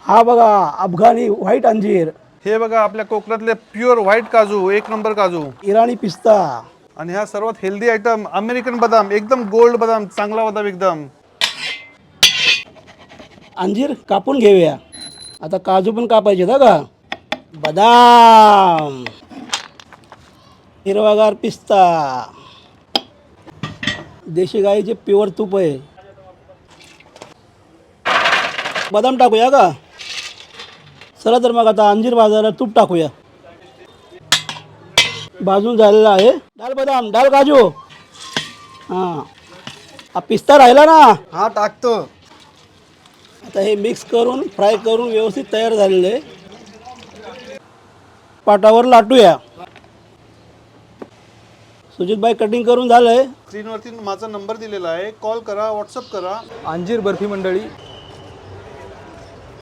हा बघा अफगाणी व्हाईट अंजीर, हे बघा आपल्या कोकणातले प्युअर व्हाईट काजू, एक नंबर काजू. इराणी पिस्ता, आणि ह्या सर्वात हेल्दी आयटम अमेरिकन बदाम, एकदम गोल्ड बदाम, चांगला बदाम एकदम. अंजीर कापून घेऊया. आता काजू पण कापायचे का. बदाम, हिरवागार पिस्ता, देशी गाईचे प्युअर तूप आहे. बदाम टाकूया का. चला तर मग आता अंजीर भाजायला तूप टाकूया. भाजून झालेला आहे. डाल बदाम, डाल काजू. हां, हा पिस्ता राहिला ना. हा टाकतो. आता हे मिक्स करून फ्राय करून व्यवस्थित तयार झालेलं आहे. पाटावर लाटूया. सुजितबाई कटिंग करून झालंय. स्क्रीनवरती माझा नंबर दिलेला आहे, कॉल करा, व्हॉट्सअप करा. अंजीर बर्फी मंडळी